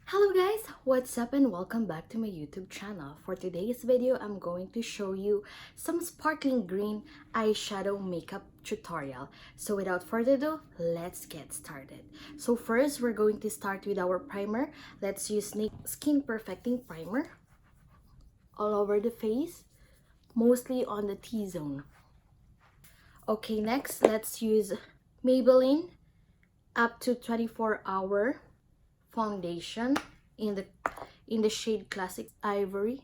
Hello guys, what's up and welcome back to my YouTube channel. For today's video, I'm going to show you some sparkling green eyeshadow makeup tutorial. So without further ado, let's get started. So first, we're going to start with our primer. Let's use Skin Perfecting Primer all over the face, mostly on the T-zone. Okay, next, let's use Maybelline up to 24-hour foundation in the shade Classic Ivory.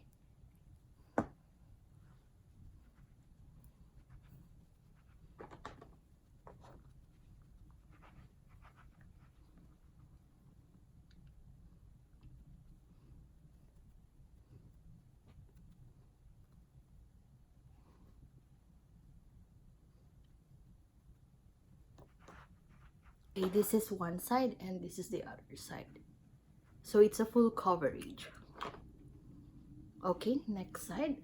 Okay, this is one side and this is the other side. So it's a full coverage. Okay, next side.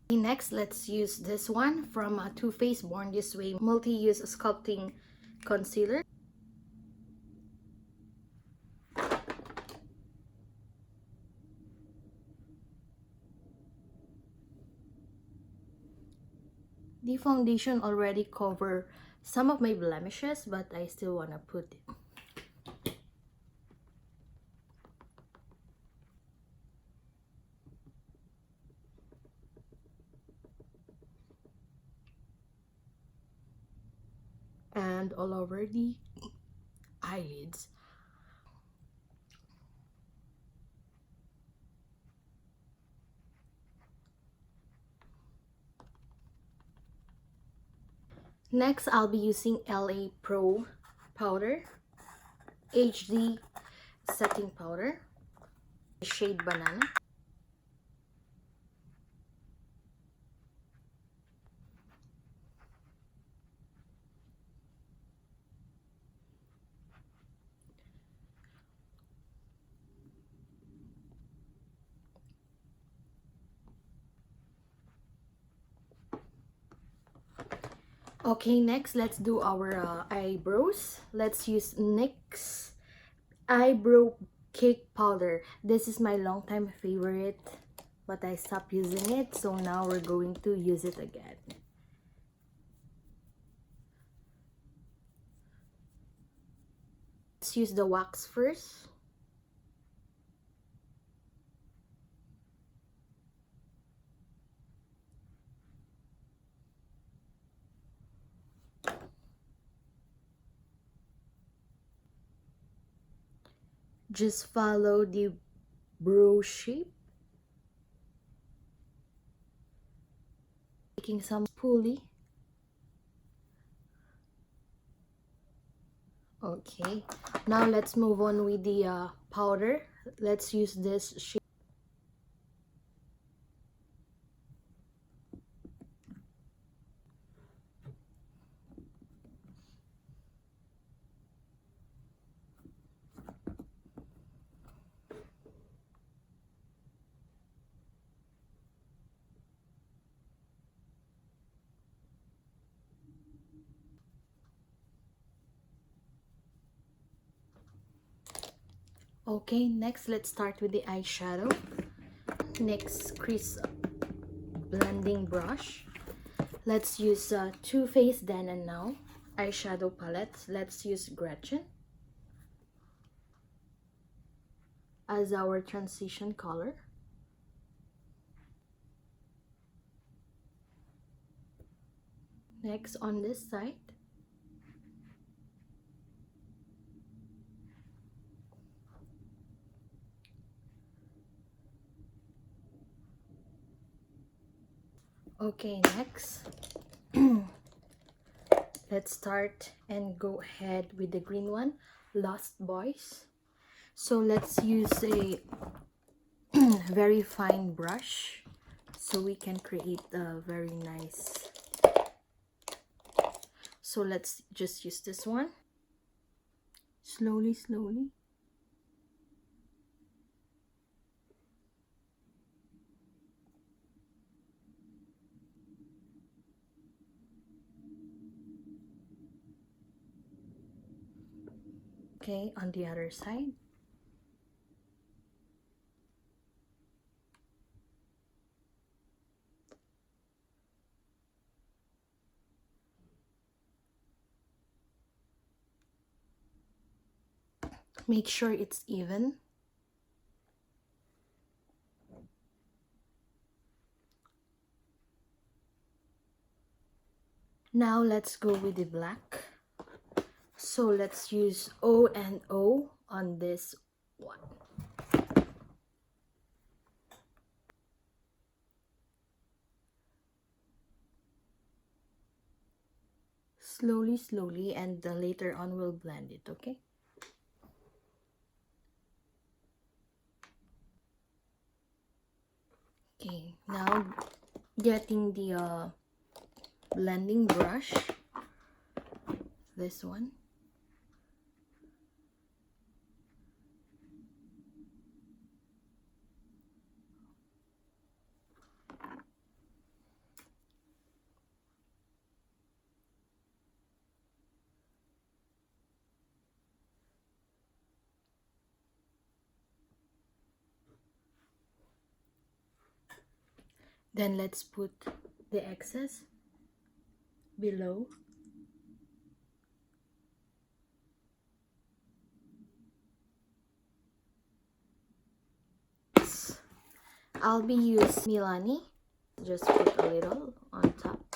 Next, let's use this one from Too Faced Born This Way Multi-Use Sculpting Concealer. The foundation already covers some of my blemishes, but I still want to put it. And all over the eyelids. Next, I'll be using LA Pro powder, HD setting powder, shade Banana. Okay, next let's do our eyebrows. Let's use NYX Eyebrow Cake Powder. This is my long-time favorite, but I stopped using it, so now we're going to use it again. Let's use the wax first. Just follow the brow shape, taking some pulley. Okay, now let's move on with the powder. Let's use this shape. Okay, next let's start with the eyeshadow. Next, crease blending brush. Let's use Too Faced Then and Now eyeshadow palette. Let's use Gretchen as our transition color. Next, on this side, okay, next let's start and go ahead with the green one, Lost Boys. So let's use a very fine brush so we can create a very nice So let's just use this one. Slowly, slowly. Okay, on the other side. Make sure it's even. Now let's go with the black. So let's use O and O on this one. Slowly, slowly, and later on we'll blend it, okay? Okay, now getting the blending brush, this one. Then let's put the excess below. I'll be using Milani. Just put a little on top.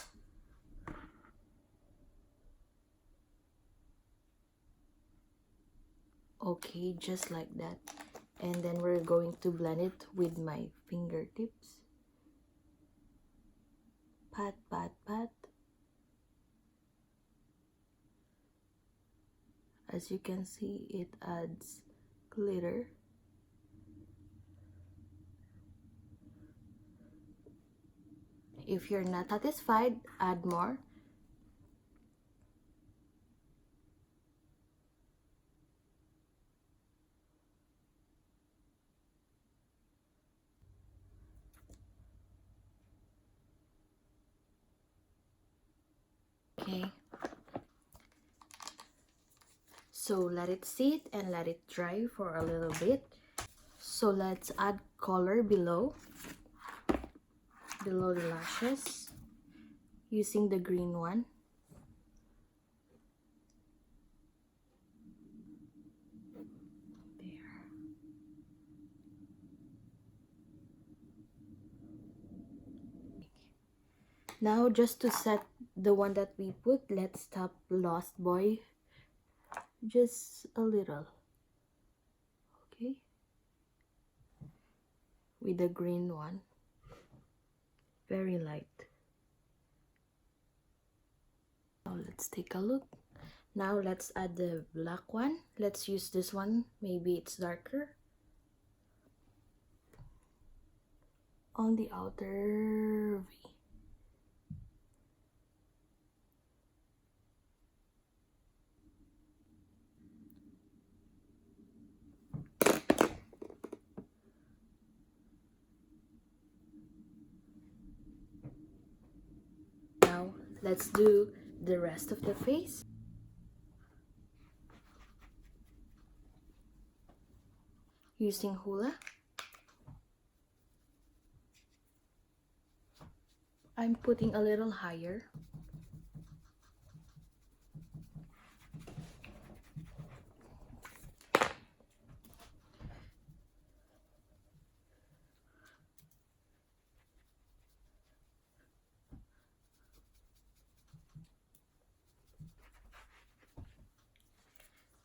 Okay, just like that. And then we're going to blend it with my fingertips. Pat, pat, pat. As you can see, it adds glitter. If you're not satisfied, add more. Okay. So let it sit and let it dry for a little bit. So let's add color below the lashes using the green one. There. Now just to set the one that we put, let's tap Lost Boy just a little. Okay, with the green one, very light. Now let's take a look. Now let's add the black one. Let's use this one, maybe it's darker, on the outer V. Now let's do the rest of the face. Using Hoola. I'm putting a little higher.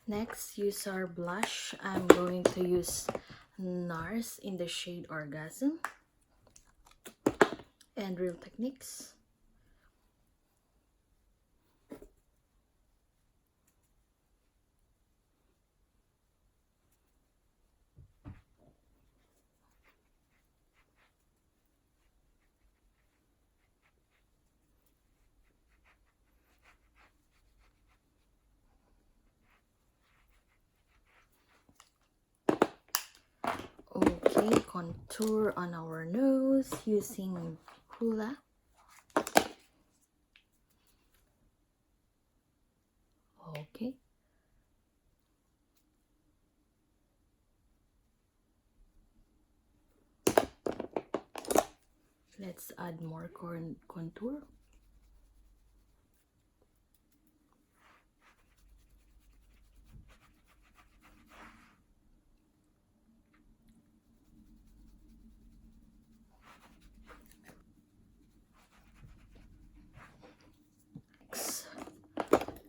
Next, use our blush. I'm going to use Nars in the shade Orgasm and Real Techniques. contour on our nose using Hoola. Okay. Let's add more contour.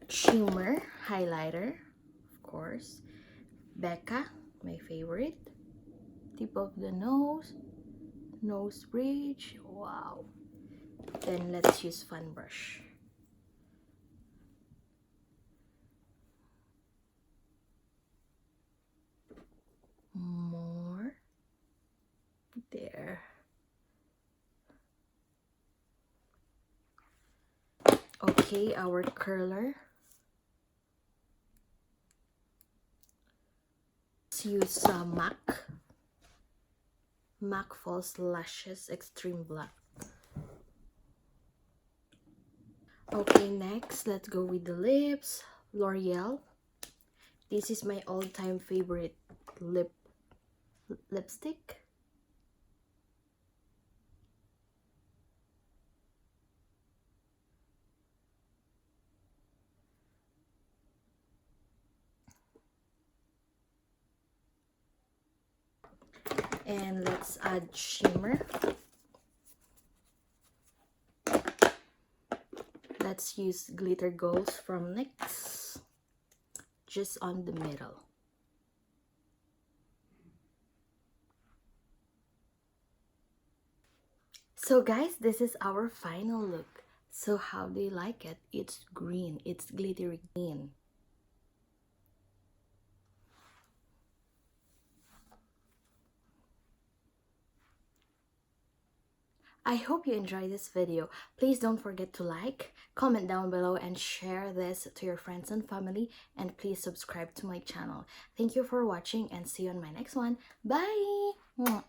Shimmer highlighter, of course. Becca, my favorite. Tip of the nose, nose bridge. Wow. Then let's use fan brush. More. There. Okay, our curler. Let's use MAC False Lashes Extreme Black. Okay, next let's go with the lips. L'Oreal. This is my all-time favorite lipstick. And let's add shimmer. Let's use glitter gold from NYX, just on the middle. So guys, this is our final look. So how do you like it? It's green, it's glittery green. I hope you enjoyed this video. Please don't forget to like, comment down below, and share this to your friends and family. And please subscribe to my channel. Thank you for watching and see you on my next one. Bye!